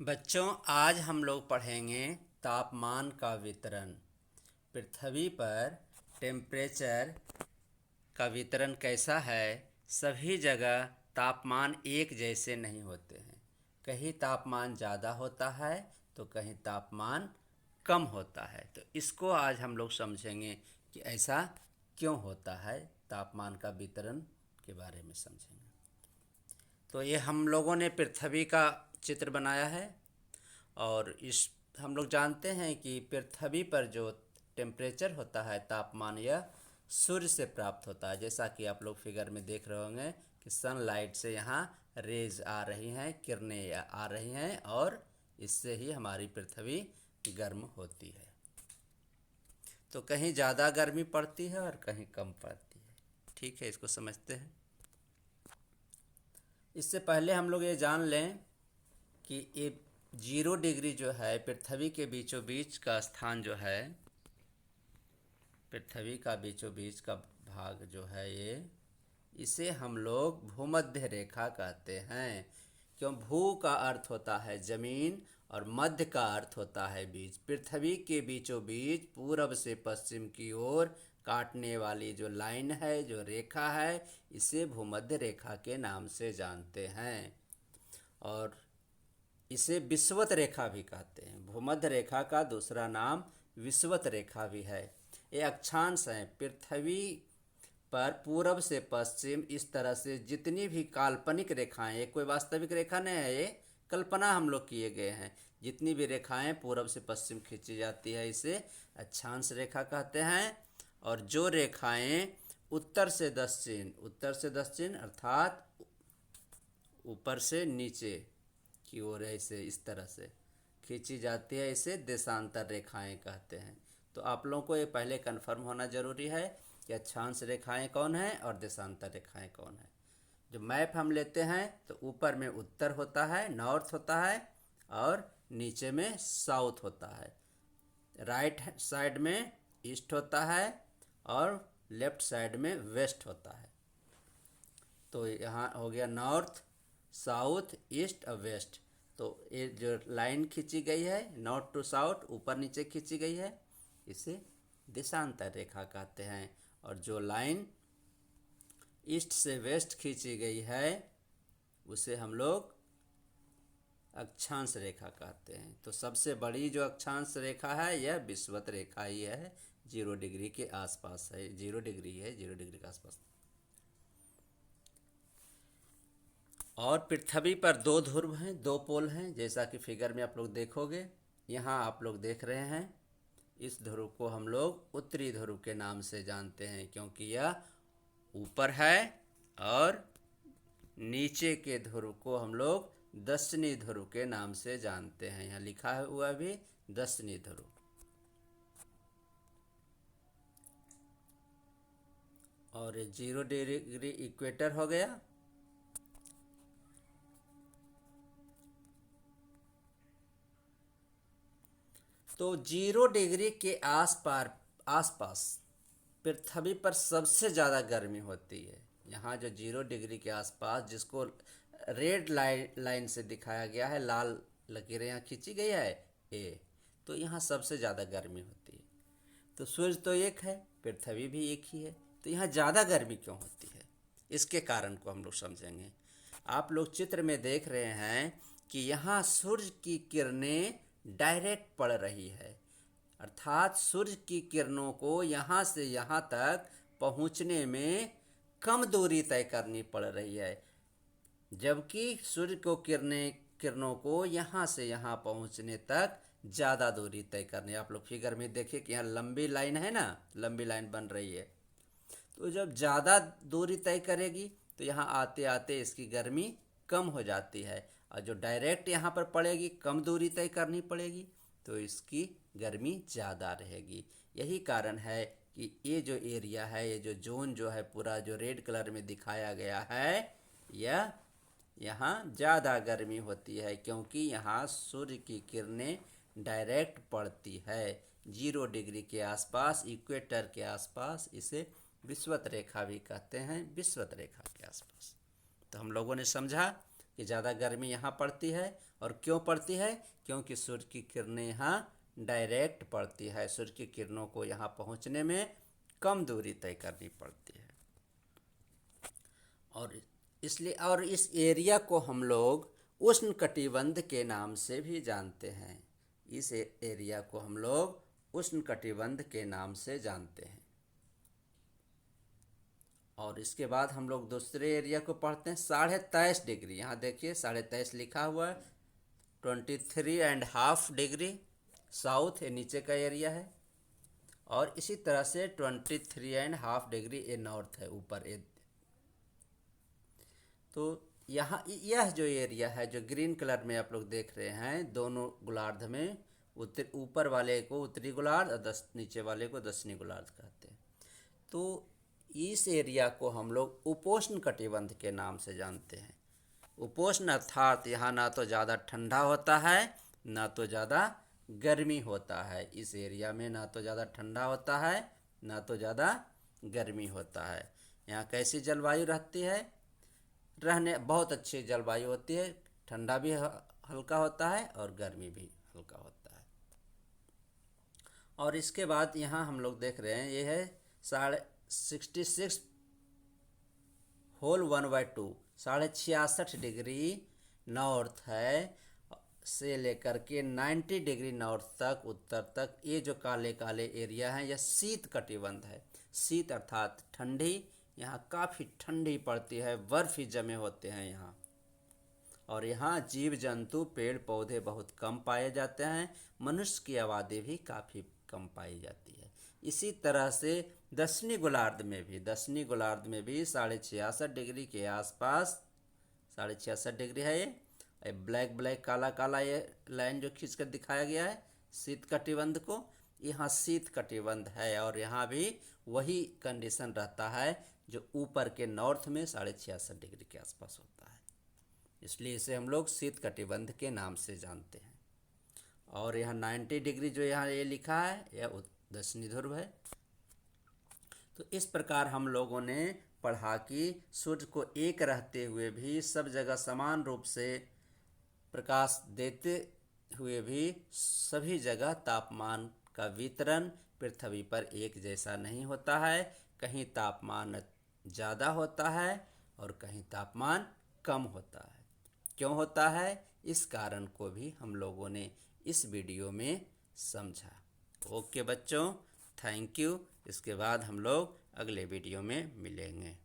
बच्चों, आज हम लोग पढ़ेंगे तापमान का वितरण। पृथ्वी पर टेम्परेचर का वितरण कैसा है। सभी जगह तापमान एक जैसे नहीं होते हैं। कहीं तापमान ज़्यादा होता है तो कहीं तापमान कम होता है। तो इसको आज हम लोग समझेंगे कि ऐसा क्यों होता है। तापमान का वितरण के बारे में समझेंगे। तो ये हम लोगों ने पृथ्वी का चित्र बनाया है और इस हम लोग जानते हैं कि पृथ्वी पर जो टेम्परेचर होता है, तापमान, यह सूर्य से प्राप्त होता है। जैसा कि आप लोग फिगर में देख रहे होंगे कि सनलाइट से यहाँ रेज आ रही हैं, किरणें आ रही हैं और इससे ही हमारी पृथ्वी गर्म होती है। तो कहीं ज़्यादा गर्मी पड़ती है और कहीं कम पड़ती है। ठीक है, इसको समझते हैं। इससे पहले हम लोग ये जान लें कि ये 0 डिग्री जो है पृथ्वी के बीचों बीच का स्थान जो है, पृथ्वी का बीचों बीच का भाग जो है ये, इसे हम लोग भूमध्य रेखा कहते हैं। क्यों? भू का अर्थ होता है ज़मीन और मध्य का अर्थ होता है बीच। पृथ्वी के बीचों बीच पूरब से पश्चिम की ओर काटने वाली जो लाइन है, जो रेखा है, इसे भूमध्य रेखा के नाम से जानते हैं और इसे विषुवत रेखा भी कहते हैं। भूमध्य रेखा का दूसरा नाम विषुवत रेखा भी है। ये अक्षांश हैं। पृथ्वी पर पूरब से पश्चिम इस तरह से जितनी भी काल्पनिक रेखाएं, ये कोई वास्तविक रेखा नहीं है, ये कल्पना हम लोग किए गए हैं। जितनी भी रेखाएं पूरब से पश्चिम खींची जाती है इसे अक्षांश रेखा कहते हैं। और जो रेखाएं उत्तर से दक्षिण अर्थात ऊपर से नीचे की ओर ऐसे इस तरह से खींची जाती है, इसे देशांतर रेखाएं कहते हैं। तो आप लोगों को ये पहले कन्फर्म होना जरूरी है कि अक्षांश रेखाएं कौन है और देशांतर रेखाएं कौन है। जो मैप हम लेते हैं तो ऊपर में उत्तर होता है, नॉर्थ होता है, और नीचे में साउथ होता है। राइट साइड में ईस्ट होता है और लेफ्ट साइड में वेस्ट होता है। तो यहाँ हो गया नॉर्थ, साउथ, ईस्ट और वेस्ट। तो ये जो लाइन खींची गई है नॉर्थ टू साउथ, ऊपर नीचे खींची गई है, इसे देशांतर रेखा कहते हैं। और जो लाइन ईस्ट से वेस्ट खींची गई है उसे हम लोग अक्षांश रेखा कहते हैं। तो सबसे बड़ी जो अक्षांश रेखा है यह विषुवत रेखा ही है। 0 डिग्री के आसपास है, 0 डिग्री है, 0 डिग्री के आसपास। और पृथ्वी पर 2 ध्रुव हैं, 2 पोल हैं, जैसा कि फिगर में आप लोग देखोगे। यहाँ आप लोग देख रहे हैं, इस ध्रुव को हम लोग उत्तरी ध्रुव के नाम से जानते हैं क्योंकि यह ऊपर है, और नीचे के ध्रुव को हम लोग दक्षिणी ध्रुव के नाम से जानते हैं। यहाँ लिखा हुआ भी दक्षिणी ध्रुव। और 0 डिग्री इक्वेटर हो गया। तो 0 डिग्री के आसपास पृथ्वी पर सबसे ज़्यादा गर्मी होती है। यहाँ जो 0 डिग्री के आसपास, जिसको रेड लाइन से दिखाया गया है, लाल लकीरें यहाँ खींची गई है ए, तो यहाँ सबसे ज़्यादा गर्मी होती है। तो सूर्य तो एक है, पृथ्वी भी एक ही है, तो यहाँ ज़्यादा गर्मी क्यों होती है, इसके कारण को हम लोग समझेंगे। आप लोग चित्र में देख रहे हैं कि यहाँ सूर्य की किरणें डायरेक्ट पड़ रही है, अर्थात सूर्य की किरणों को यहाँ से यहाँ तक पहुँचने में कम दूरी तय करनी पड़ रही है, जबकि सूर्य को किरणों को यहाँ से यहाँ पहुँचने तक ज़्यादा दूरी तय करनी है। आप लोग फिगर में देखिए कि यहाँ लंबी लाइन है ना, लंबी लाइन बन रही है। तो जब ज़्यादा दूरी तय करेगी तो यहाँ आते आते इसकी गर्मी कम हो जाती है, और जो डायरेक्ट यहाँ पर पड़ेगी, कम दूरी तय करनी पड़ेगी, तो इसकी गर्मी ज़्यादा रहेगी। यही कारण है कि ये जो एरिया है, ये जो जोन जो है पूरा, जो रेड कलर में दिखाया गया है, यह यहाँ ज़्यादा गर्मी होती है क्योंकि यहाँ सूर्य की किरणें डायरेक्ट पड़ती है। 0 डिग्री के आसपास, इक्वेटर के आसपास, इसे विषुवत रेखा भी कहते हैं, विषुवत रेखा के आसपास। तो हम लोगों ने समझा कि ज़्यादा गर्मी यहाँ पड़ती है। और क्यों पड़ती है? क्योंकि सूर्य की किरणें यहाँ डायरेक्ट पड़ती है। सूर्य की किरणों को यहाँ पहुँचने में कम दूरी तय करनी पड़ती है। और इसलिए और इस एरिया को हम लोग उष्णकटिबंध के नाम से भी जानते हैं। इस एरिया को हम लोग उष्णकटिबंध के नाम से जानते हैं। और इसके बाद हम लोग दूसरे एरिया को पढ़ते हैं। 23.5 डिग्री, यहाँ देखिए 23.5 लिखा हुआ है। 23.5 डिग्री साउथ ये नीचे का एरिया है। और इसी तरह से 23.5 डिग्री ये नॉर्थ है, ऊपर ये। तो यहाँ यह जो एरिया है, जो ग्रीन कलर में आप लोग देख रहे हैं, दोनों गोलार्ध में ऊपर वाले को उत्तरी गोलार्ध और नीचे वाले को दक्षिणी गोलार्ध कहते हैं। तो इस एरिया को हम लोग उपोष्ण कटिबंध के नाम से जानते हैं। उपोष्ण अर्थात यहाँ ना तो ज़्यादा ठंडा होता है ना तो ज़्यादा गर्मी होता है। इस एरिया में ना तो ज़्यादा ठंडा होता है ना तो ज़्यादा गर्मी होता है। यहाँ कैसी जलवायु रहती है? रहने बहुत अच्छी जलवायु होती है। ठंडा भी हल्का होता है और गर्मी भी हल्का होता है। और इसके बाद यहाँ हम लोग देख रहे हैं, ये है 66 होल 1/2, 66.5 डिग्री नॉर्थ है से लेकर के 90 डिग्री नॉर्थ तक, उत्तर तक। ये जो काले काले एरिया हैं, यह शीत कटिबंध है। शीत अर्थात ठंडी, यहाँ काफ़ी ठंडी पड़ती है, बर्फ ही जमे होते हैं यहाँ। और यहाँ जीव जंतु पेड़ पौधे बहुत कम पाए जाते हैं। मनुष्य की आबादी भी काफ़ी कम पाई जाती है। इसी तरह से दक्षिणी गोलार्ध में भी 66.5 डिग्री के आसपास, 66.5 डिग्री है ये ब्लैक ब्लैक काला काला ये लाइन जो खींच कर दिखाया गया है शीत कटिबंध को, यहाँ शीत कटिबंध है। और यहाँ भी वही कंडीशन रहता है जो ऊपर के नॉर्थ में 66.5 डिग्री के आसपास होता है। इसलिए इसे हम लोग शीत कटिबंध के नाम से जानते हैं। और यहाँ 90 डिग्री जो यहाँ ये लिखा है, यह दक्षिणी ध्रुव है। तो इस प्रकार हम लोगों ने पढ़ा कि सूर्य को एक रहते हुए भी, सब जगह समान रूप से प्रकाश देते हुए भी, सभी जगह तापमान का वितरण पृथ्वी पर एक जैसा नहीं होता है। कहीं तापमान ज़्यादा होता है और कहीं तापमान कम होता है। क्यों होता है, इस कारण को भी हम लोगों ने इस वीडियो में समझा। ओके बच्चों, थैंक यू। इसके बाद हम लोग अगले वीडियो में मिलेंगे।